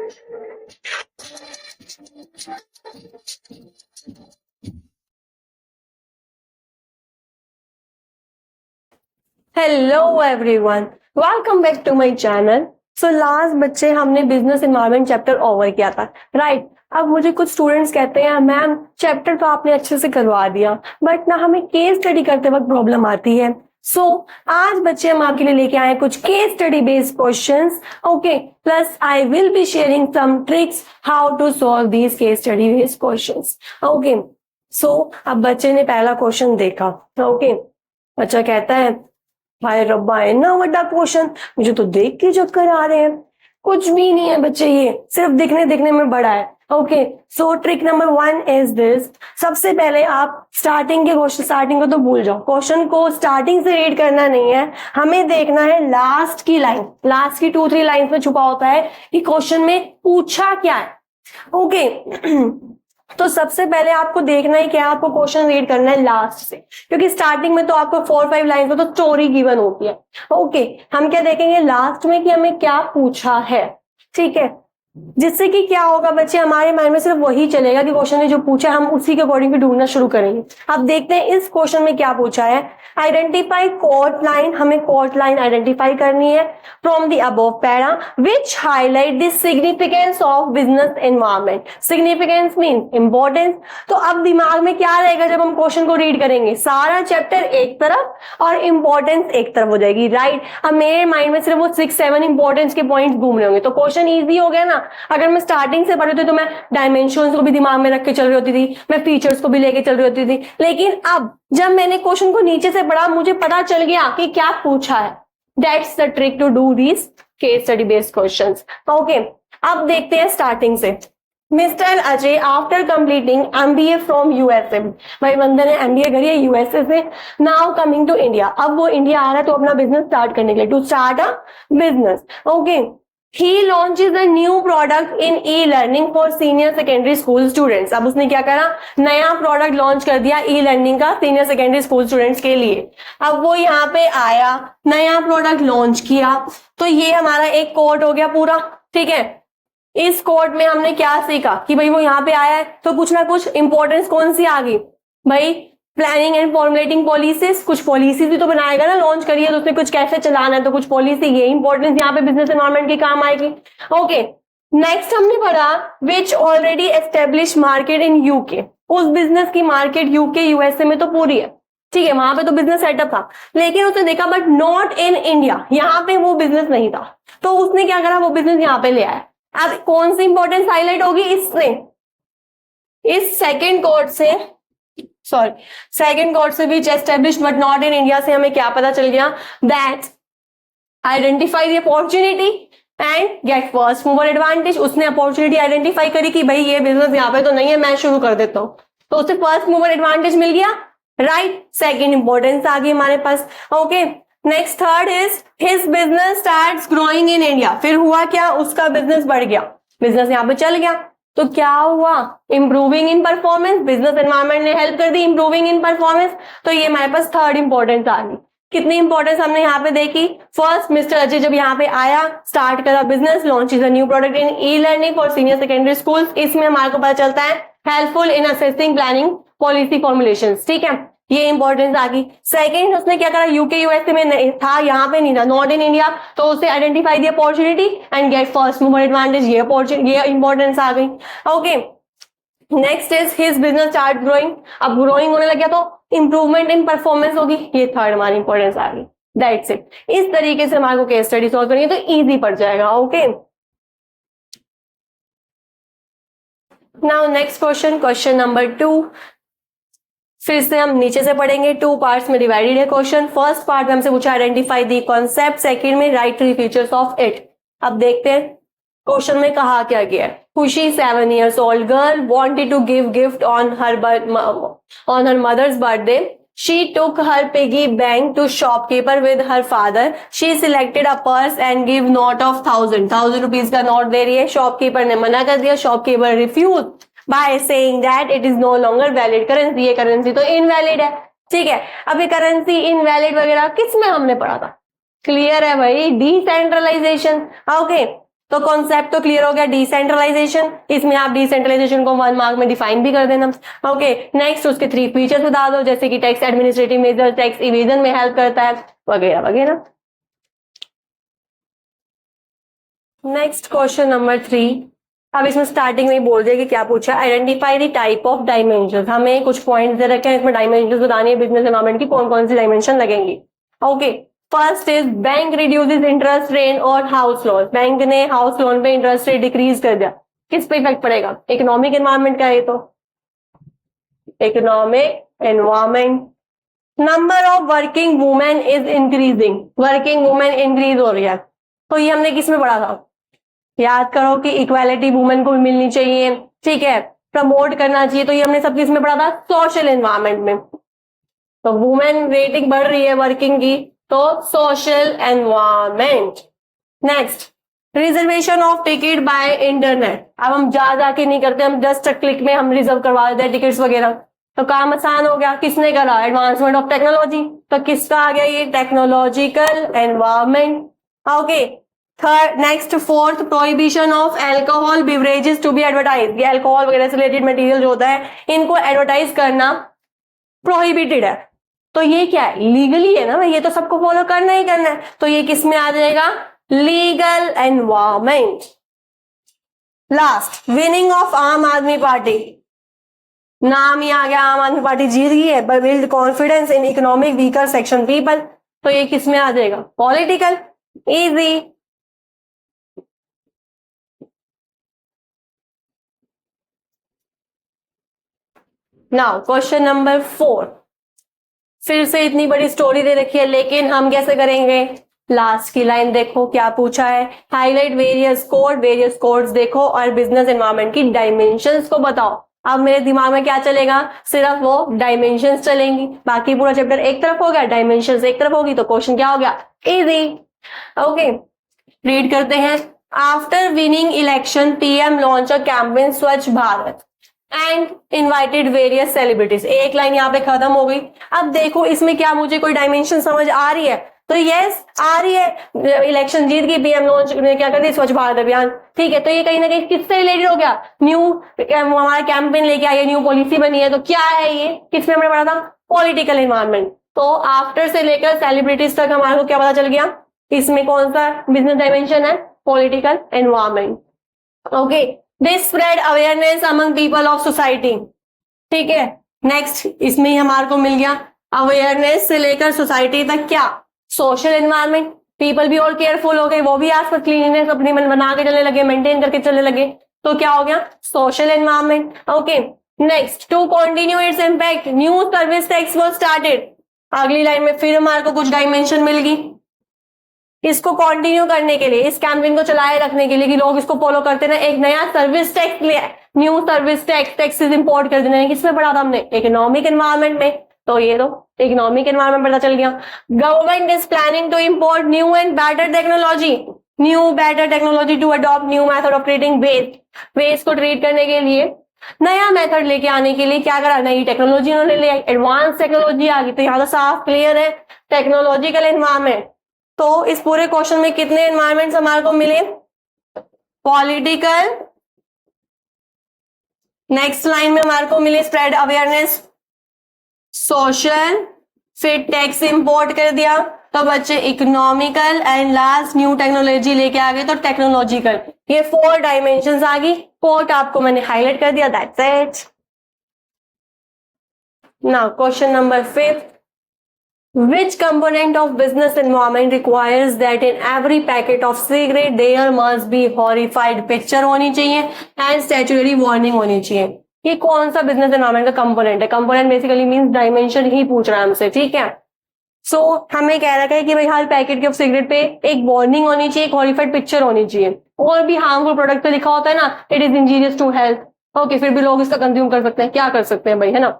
Hello everyone, welcome back to my channel. So last बच्चे हमने business environment chapter over किया था, right? अब मुझे कुछ स्टूडेंट्स कहते हैं मैम चैप्टर तो आपने अच्छे से करवा दिया, बट ना हमें केस स्टडी करते वक्त प्रॉब्लम आती है। सो आज बच्चे हम आपके लिए लेके आए कुछ case study based questions, okay, plus I will be sharing some tricks how to solve these case study based questions, okay. So अब बच्चे ने पहला क्वेश्चन देखा, ओके। बच्चा कहता है हाय रब्बा, इतना बड़ा क्वेश्चन, मुझे तो देख के चक्कर आ रहे हैं। कुछ भी नहीं है बच्चे, ये सिर्फ दिखने में बड़ा है, okay. So trick number 1 is this. सबसे पहले आप स्टार्टिंग को तो भूल जाओ, क्वेश्चन को स्टार्टिंग से रीड करना नहीं है, हमें देखना है लास्ट की लाइन। लास्ट की 2-3 लाइन में छुपा होता है कि क्वेश्चन में पूछा क्या है, ओके। तो सबसे पहले आपको देखना है क्या, आपको क्वेश्चन रीड करना है लास्ट से, क्योंकि स्टार्टिंग में तो आपको 4-5 लाइन में तो स्टोरी गिवन होती है, ओके। हम क्या देखेंगे लास्ट में कि हमें क्या पूछा है, ठीक है, जिससे कि क्या होगा बच्चे, हमारे माइंड में सिर्फ वही चलेगा कि क्वेश्चन ने जो पूछा हम उसी के अकॉर्डिंग ढूंढना शुरू करेंगे। अब देखते हैं इस क्वेश्चन में क्या पूछा है। आइडेंटिफाई कोट लाइन, हमें कोट लाइन आइडेंटिफाई करनी है from the above para which highlight the significance of business environment. Significance mean importance. तो अब दिमाग में क्या रहेगा जब हम क्वेश्चन को रीड करेंगे, सारा चैप्टर एक तरफ और इंपॉर्टेंस एक तरफ हो जाएगी, राइट? अब मेरे माइंड में सिर्फ वो 6-7 इंपॉर्टेंस के पॉइंट्स घूम रहे होंगे, तो क्वेश्चन ईजी हो गया ना। अगर मैं स्टार्टिंग से पढ़ी थी तो मैं डायमेंशंस को भी दिमाग में रख के चल रही होती थी, मैं फीचर्स को भी लेके चल रही होती थी, लेकिन अब जब मैंने क्वेश्चन को नीचे से पढ़ा मुझे पता चल गया कि क्या पूछा है। That's the trick to do this case study based questions, okay. अब देखते हैं स्टार्टिंग से। Mr Ajay after completing MBA from USA, भाई बंदे ने एमबीए करी है यूएसए से, नाउ कमिंग टू इंडिया। अब वो इंडिया आ रहा है तो अपना बिजनेस स्टार्ट करने के लिए, to start a business, okay. He launches a new product in e-learning for senior secondary school students. अब उसने क्या करा, नया प्रोडक्ट लॉन्च कर दिया ई-लर्निंग का सीनियर सेकेंडरी स्कूल स्टूडेंट्स के लिए। अब वो यहाँ पे आया, नया प्रोडक्ट लॉन्च किया, तो ये हमारा एक कोड हो गया पूरा, ठीक है। इस कोड में हमने क्या सीखा कि भाई वो यहाँ पे आया है तो कुछ ना कुछ इंपॉर्टेंस कौन सी आ गई, भाई प्लानिंग एंड फॉर्मुलेटिंग पॉलिसीज, कुछ पॉलिसीज भी तो बनाएगा ना, लॉन्च करिए तो उसमें कुछ कैसे चलाना है, तो कुछ पॉलिसी, ये इंपॉर्टेंस यहाँ पे बिजनेस एनवायरनमेंट की काम आएगी, ओके। नेक्स्ट हमने पढ़ा विच already establish market in UK. उस बिजनेस की मार्केट यूके यूएसए में तो पूरी है, ठीक है, वहां पे तो बिजनेस सेटअप था, लेकिन उसने देखा बट नॉट इन इंडिया, यहाँ पे वो बिजनेस नहीं था, तो उसने क्या करा, वो बिजनेस यहाँ पे ले आया। अब कौन सी इंपॉर्टेंस हाईलाइट होगी इससे, इस सेकेंड कोड से which establish but not in India से हमें क्या पता चल गया, that identify the opportunity and get first mover advantage. उसने अपॉर्चुनिटी आइडेंटिफाई करी कि भाई ये बिजनेस यहाँ पे तो नहीं है, मैं शुरू कर देता हूं, तो उसे फर्स्ट मूवर एडवांटेज मिल गया, राइट? सेकेंड इंपॉर्टेंस आ गई हमारे पास, okay. Next third is his business starts growing in India. फिर हुआ क्या, उसका बिजनेस बढ़ गया, बिजनेस यहाँ पे चल गया, तो क्या हुआ, इंप्रूविंग इन परफॉर्मेंस, बिजनेस एनवायरनमेंट ने हेल्प कर दी इंप्रूविंग इन परफॉर्मेंस, तो ये हमारे पास थर्ड इंपॉर्टेंस आ गई। कितनी इंपॉर्टेंस हमने यहाँ पे देखी, फर्स्ट मिस्टर अजय जब यहाँ पे आया, स्टार्ट करा business, launch is a new product in e learning for senior secondary school, इसमें हमारे को पता चलता है helpful in assessing planning policy formulations, ठीक है, ये इंपॉर्टेंस आ गई। सेकंड उसने क्या करा, यूके यूएसए में नहीं था, यहाँ पे नहीं था, नॉट इन इंडिया, तो उसे identify the opportunity and get first mover advantage, ये इंपॉर्टेंस आ गई, okay. Next is his business start growing, अब ग्रोइंग होने लग गया तो इंप्रूवमेंट इन परफॉर्मेंस होगी, ये थर्ड हमारी इंपॉर्टेंस आ गई, दैट्स इट। इस तरीके से हमारे को केस स्टडी सॉल्व करनी है तो इजी पड़ जाएगा, okay. Now next question number 2, फिर से हम नीचे से पढ़ेंगे, 2 पार्ट्स में डिवाइडेड है क्वेश्चन। फर्स्ट पार्ट में हमसे पूछा आइडेंटिफाई दी कॉन्सेप्ट, सेकंड में राइट 3 फीचर्स ऑफ इट। अब देखते हैं क्वेश्चन में कहा क्या गया है। खुशी 7 years old girl wanted to give gift on her mother's birthday. She took her piggy bank to shopkeeper with her father. She selected a purse and give note of 1000 rupees का note दे रही है, shopkeeper ने मना कर दिया, shopkeeper refuse by saying that it is no longer valid currency, ये currency तो इनवैलिड है, ठीक है। अब ये करेंसी इनवैलिड वगैरह किस में हमने पढ़ा था, क्लियर है भाई, डिसेंट्रलाइजेशन, ओके। तो कॉन्सेप्ट तो क्लियर हो गया, डिसेंट्रलाइजेशन। इसमें आप डिसेंट्रलाइजेशन को 1 मार्क में डिफाइन भी कर देना। ओके, नेक्स्ट उसके 3 फीचर्स बता दो, जैसे कि tax administrative measure, tax evasion में हेल्प करता है, वगैरह वगैरह। Next question number 3। अब इसमें स्टार्टिंग में ही बोल दिया कि क्या पूछा, identify the type of dimension. हमें कुछ पॉइंट्स दे रखे हैं, इसमें डायमेंशन बतानी है बिजनेस एनवायरनमेंट की, कौन कौन सी डायमेंशन लगेंगी। Okay, first is bank reduces interest rate और हाउस लोन। बैंक ने हाउस लोन पे इंटरेस्ट रेट डिक्रीज कर दिया, किस पे इफेक्ट पड़ेगा? इकोनॉमिक एनवायरनमेंट का है, तो economic environment. Number of working women is increasing, working women increase हो रही है, तो ये हमने किस में पढ़ा था? याद करो कि इक्वालिटी वुमेन को भी मिलनी चाहिए, ठीक है, प्रमोट करना चाहिए, तो ये हमने सब किस में पढ़ा था? सोशल एनवायरनमेंट में। तो वुमेन रेटिंग बढ़ रही है वर्किंग की, तो social environment. Next, reservation of ticket by internet. अब हम जा जाके नहीं करते, हम जस्ट क्लिक में हम रिजर्व करवा देते हैं टिकट्स वगैरह, तो काम आसान हो गया। किसने करा? Advancement of technology. तो किसका आ गया ये? Technological environment. Okay, third, next fourth, prohibition of alcohol beverages to be advertise. ये अल्कोहल वगैरह से रिलेटेड मटेरियल जो होता है, इनको एडवर्टाइज करना प्रोहिबिटेड है। तो ये क्या है? लीगली है ना भाई, ये तो सबको फॉलो करना ही करना है, तो ये किस में आ जाएगा? Legal environment. Last, winning of आम आदमी पार्टी। नाम ही आ गया, आम आदमी पार्टी जीत गई है, but build confidence in economic weaker section people, तो ये किस में आ जाएगा? Political. Easy. Now question number 4। फिर से इतनी बड़ी स्टोरी दे रखी है, लेकिन हम कैसे करेंगे? लास्ट की लाइन देखो क्या पूछा है, highlight various code, various codes देखो और बिजनेस एनवायरनमेंट की डायमेंशंस को बताओ। अब मेरे दिमाग में क्या चलेगा? सिर्फ वो डायमेंशंस चलेंगी, बाकी पूरा चैप्टर एक तरफ हो गया, डायमेंशंस एक तरफ होगी, तो क्वेश्चन क्या हो गया? इजी। ओके, रीड करते हैं। After winning election PM launch a campaign Swachh Bharat and invited various celebrities. एक लाइन यहाँ पे खत्म हो गई। अब देखो इसमें क्या मुझे कोई डायमेंशन समझ आ रही है? तो यस आ रही है, इलेक्शन जीत गई, पीएम लॉन्च ने क्या कर दिया? स्वच्छ भारत अभियान, ठीक है, तो ये कहीं ना कहीं किससे रिलेटेड हो गया? न्यू हमारा कैंपेन लेके आया, न्यू पॉलिसी बनी है, तो क्या है ये? किसमें हमने पढ़ा था? Political environment. तो आफ्टर से लेकर सेलिब्रिटीज तक हमारे को क्या पता चल गया? इसमें कौन सा बिजनेस डायमेंशन है? Political environment. Okay, this spread awareness among people of society, ठीक है। नेक्स्ट, इसमें ही हमारे को मिल गया अवेयरनेस से लेकर सोसाइटी तक क्या? Social environment. पीपल भी और केयरफुल हो गए, वो भी आसपास क्लीननेस अपनी बना के चलने लगे, मेंटेन करके चलने लगे, तो क्या हो गया? Social environment. Okay, next, to continue its impact new service tax was started. अगली लाइन में फिर हमारे को कुछ डायमेंशन मिल गई, इसको कंटिन्यू करने के लिए, इस कैंपेन को चलाए रखने के लिए कि लोग इसको फॉलो करते ना, एक नया सर्विस टैक्स लिया, new service tax, taxes import कर देना है। किसमें पढ़ा था हमने? इकोनॉमिक एनवायरनमेंट में, तो ये तो इकोनॉमिक एनवायरनमेंट पता चल गया। Government is planning to import new and better technology, new better technology to adopt new method of treating waste. Waste को ट्रीट करने के लिए नया मेथड लेके आने के लिए क्या करा? नई टेक्नोलॉजी उन्होंने ले, एडवांस टेक्नोलॉजी आ गई, तो यहाँ तो साफ क्लियर है टेक्नोलॉजिकल एनवायरनमेंट। तो इस पूरे क्वेश्चन में कितने एनवायरमेंट्स हमारे को मिले? पॉलिटिकल। नेक्स्ट लाइन में हमारे को मिले स्प्रेड अवेयरनेस, सोशल, फिर टैक्स इंपोर्ट कर दिया, तो बच्चे economical, and last new technology लेके आ गए, तो टेक्नोलॉजिकल। ये 4 डायमेंशंस आ गई, कोट आपको मैंने हाईलाइट कर दिया, that's it. Now question number 5। Which component of business environment requires that in every packet of cigarette there must be horrified picture होनी चाहिए and statutory warning होनी चाहिए? ये कौन सा बिजनेस एनवायरनमेंट का कंपोनेंट है? कंपोनेंट बेसिकली मींस डायमेंशन ही पूछ रहा है हमसे, ठीक है। सो हमें कह रखा है कि भाई हर पैकेट के सिगरेट पे एक वार्निंग होनी चाहिए, एक हॉरिफाइड पिक्चर होनी चाहिए, और भी हार्मफुल प्रोडक्ट पे लिखा होता है ना, it is injurious to health, okay, फिर भी लोग इसका कंज्यूम कर सकते हैं, क्या कर सकते हैं भाई, है ना।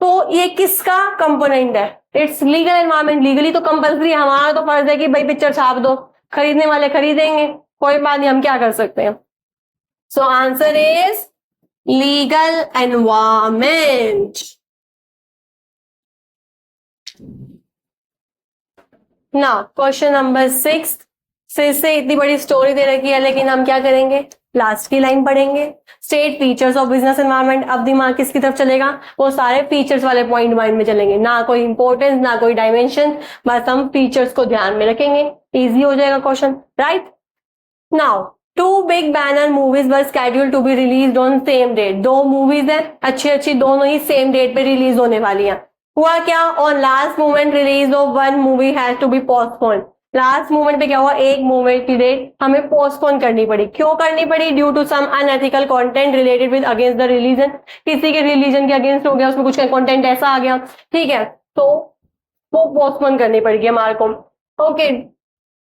तो ये किसका कंपोनेंट है? It's legal environment. लीगली तो कंपल्सरी, हमारा तो फर्ज है कि भाई पिक्चर छाप दो, खरीदने वाले खरीदेंगे, कोई बात नहीं, हम क्या कर सकते हैं। So answer is legal environment. Now question number 6। फिर से इतनी बड़ी स्टोरी दे रखी है, लेकिन हम क्या करेंगे, लास्ट की लाइन पढ़ेंगे, state features of business environment. अब दिमाग किसकी तरफ चलेगा, वो सारे फीचर्स वाले पॉइंट माइंड में चलेंगे, ना कोई इंपॉर्टेंस ना कोई डायमेंशन, बस हम फीचर्स को ध्यान में रखेंगे, इजी हो जाएगा question, right. Now two big banner movies were scheduled to be release on same date. दो मूवीज है अच्छी अच्छी, दोनों ही सेम डेट पे रिलीज होने वाली हैं। हुआ क्या, on last moment release of one movie has to be postponed. Last moment पे क्या हुआ, एक मूवी की डेट हमें पोस्टपोन करनी पड़ी। क्यों करनी पड़ी, due to some unethical content related with against the religion. किसी के रिलीजन के अगेंस्ट हो गया, उसमें कुछ कंटेंट ऐसा आ गया, ठीक है, तो वो पोस्टपोन करनी पड़ेगी हमारे को। Okay,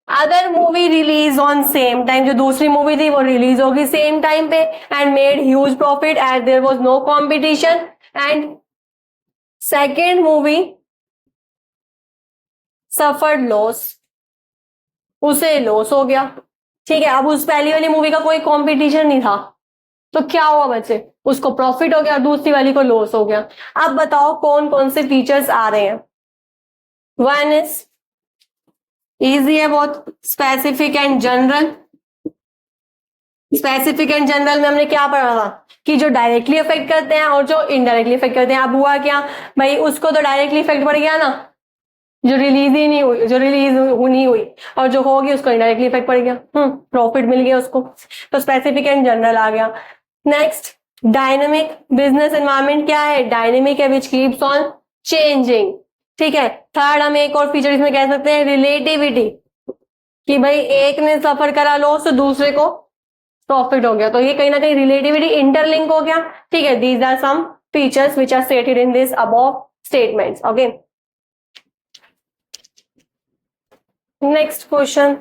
other movie release on same time, जो दूसरी मूवी थी वो रिलीज होगी सेम टाइम पे and made huge profit as there was no competition. And second movie suffered loss, उसे लॉस हो गया, ठीक है। अब उस पहली वाली मूवी का कोई कंपटीशन नहीं था, तो क्या हुआ बच्चे, उसको प्रॉफिट हो गया, दूसरी वाली को लॉस हो गया। अब बताओ कौन कौन से फीचर्स आ रहे हैं। वन इज इजी है बहुत, specific and general. Specific and general में हमने क्या पढ़ा था कि जो डायरेक्टली इफेक्ट करते हैं और जो इनडायरेक्टली इफेक्ट करते हैं। अब हुआ क्या भाई, उसको तो डायरेक्टली इफेक्ट पड़ गया ना, जो रिलीज ही नहीं हुई, जो रिलीज नहीं हुई, और जो होगी उसको इनडायरेक्टली इफेक्ट पड़ गया, प्रॉफिट मिल गया उसको, तो स्पेसिफिक एंड जनरल आ गया। नेक्स्ट डायनेमिक, बिजनेस एनवायरनमेंट क्या है, डायनेमिक है, विच कीप्स ऑन चेंजिंग, ठीक है। थर्ड हम एक और फीचर इसमें कह सकते हैं रिलेटिविटी, कि भाई एक ने सफर करा लॉस तो दूसरे को प्रॉफिट हो गया, तो ये कहीं ना कहीं रिलेटिविटी इंटरलिंक हो गया, ठीक है। These are some features which are stated in this above statements, okay. Next question,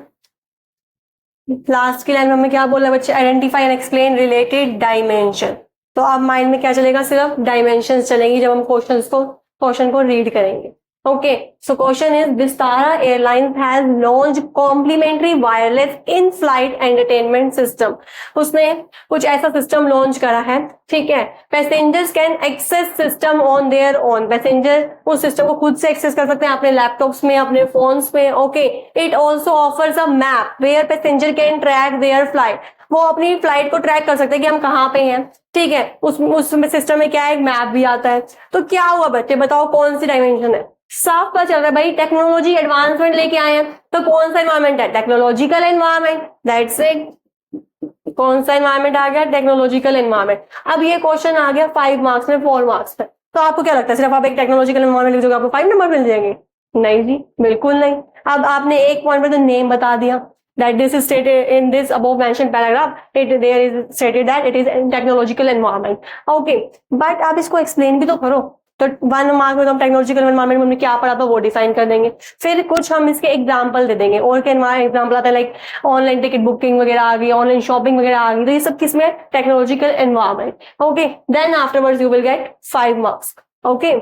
last की लाइन में हमें क्या बोला बच्चे, identify and explain related dimension. तो अब माइंड में क्या चलेगा, सिर्फ डायमेंशंस चलेंगी जब हम क्वेश्चन को रीड करेंगे। Okay, so question is Vistara airlines has launch complimentary wireless in flight entertainment system. उसने कुछ ऐसा सिस्टम लॉन्च करा है, ठीक है। Passengers can access system on their own, passenger उस सिस्टम को खुद से एक्सेस कर सकते हैं अपने लैपटॉप्स में, अपने फोन्स में, okay. It also offers a map where passenger can track their flight, वो अपनी फ्लाइट को ट्रैक कर सकते हैं कि हम कहाँ पे हैं, ठीक है। उस सिस्टम में क्या है, एक मैप भी आता है। तो क्या हुआ बच्चे, बताओ कौन सी डायमेंशन है। साफ पता चल रहा है भाई, टेक्नोलॉजी एडवांसमेंट लेके आए हैं, तो कौन सा एनवायरमेंट है, टेक्नोलॉजिकल एनवायरमेंट, दैट्स इट। कौन सा एनवायरमेंट आ गया, टेक्नोलॉजिकल एनवायरमेंट। अब ये क्वेश्चन आ गया 5 मार्क्स में, 4 मार्क्स में, तो आपको क्या लगता है सिर्फ आप एक टेक्नोलॉजिकल एनवायरमेंट लिखोगे आपको 5 नंबर मिल जाएंगे? नहीं जी, बिल्कुल नहीं। अब आपने एक पॉइंट पर तो नेम बता दिया, that this is stated in this above mentioned paragraph, there is stated that it is in technological environment, okay, but आप इसको explain भी तो करो। तो 1 मार्क में तो हम टेक्नोलॉजिकल एनवायरमेंट में हमने क्या पढ़ा था वो डिफाइन कर देंगे, फिर कुछ हम इसके एग्जांपल दे देंगे। और क्या एग्जांपल आता है, लाइक ऑनलाइन टिकट बुकिंग वगैरह आ गई, ऑनलाइन शॉपिंग वगैरह आ गई, तो ये सब किसमें, technological environment, okay. Then afterwards you will get 5 marks, okay.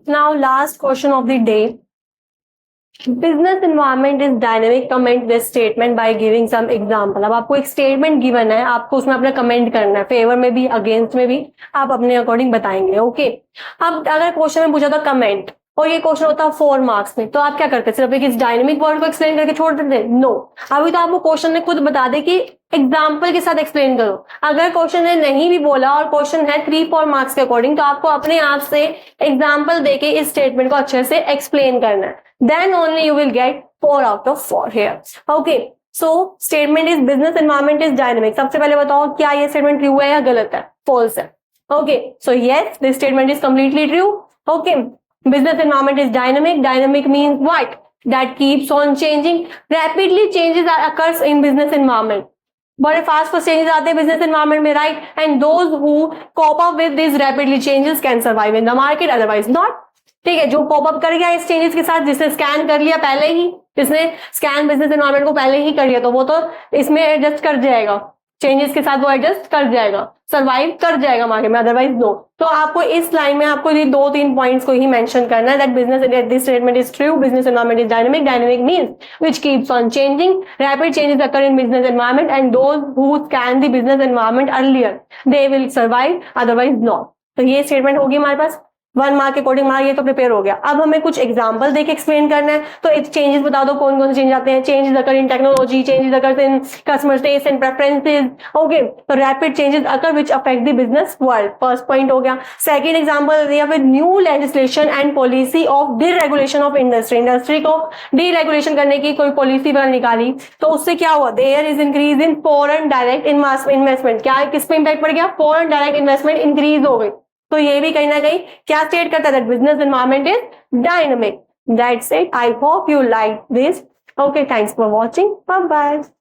Now last question of the day, business environment is dynamic, comment this statement by giving some example. अब आपको एक स्टेटमेंट गिवन है, आपको उसमें अपना कमेंट करना है, फेवर में भी अगेंस्ट में भी आप अपने अकॉर्डिंग बताएंगे, ओके। अब अगर क्वेश्चन में पूछा था कमेंट और ये क्वेश्चन होता है 4 मार्क्स में, तो आप क्या करते, सिर्फ एक इस डायनेमिक वर्ड को एक्सप्लेन करके छोड़ देते? नो, अभी तो आपको क्वेश्चन ने खुद बता दे कि एग्जाम्पल के साथ एक्सप्लेन करो। अगर क्वेश्चन ने नहीं भी बोला और क्वेश्चन है 3-4 मार्क्स के अकॉर्डिंग, तो आपको अपने आप से एग्जाम्पल देके इस स्टेटमेंट को अच्छे से एक्सप्लेन करना है, then only you will get 4 out of 4 here, okay। so statement is business environment is dynamic। सबसे पहले बताओ क्या ये स्टेटमेंट ट्रू है या गलत है, false है, okay। so yes, this statement is completely true, okay। business environment is dynamic, dynamic means what, that keeps on changing, rapidly changes occurs in business environment, बड़े फास्ट चेंजेस आते हैं business environment में, right. And those who cope up with this rapidly changes can survive in the market, otherwise not, ठीक है। जो cope up कर गया इस चेंजेस के साथ, जिसने स्कैन कर लिया पहले ही, जिसने स्कैन बिजनेस एनवायरनमेंट को पहले ही कर लिया, तो वो तो इसमें एडजस्ट कर जाएगा, चेंजेस के साथ वो एडजस्ट कर जाएगा, सर्वाइव कर जाएगा मार्केट में, अदरवाइज नो। तो आपको इस लाइन में आपको ये 2-3 पॉइंट्स को ही मेंशन करना है, that business this statement is true, business environment is dynamic, dynamic means which keeps on changing, rapid changes occur in business environment and those who scan the business environment earlier they will survive, otherwise not. तो ये statement होगी हमारे पास। 1 mark के according mark ये तो prepare हो गया। अब हमें कुछ एग्जांपल देके एक्सप्लेन करना है, तो एक चेंजेस बता दो कौन कौन से चेंज आते हैं। Changes occur in technology, changes occur in customer taste and preferences, okay. तो rapid changes occur which affect the business world, first point हो गया। सेकंड एग्जांपल दिया with new legislation and policy of deregulation of industry, industry को deregulation करने की कोई policy वगैरह निकाली, तो उससे क्या हुआ, there is increase in foreign direct investment. क्या किस पे इंपैक्ट पड़ गया, फॉरेन डायरेक्ट इन्वेस्टमेंट इंक्रीज हो गई। तो ये भी कहीं ना कहीं क्या स्टेट करता है, business environment is dynamic. That's it, I hope you like this. Okay, thanks for watching, bye bye.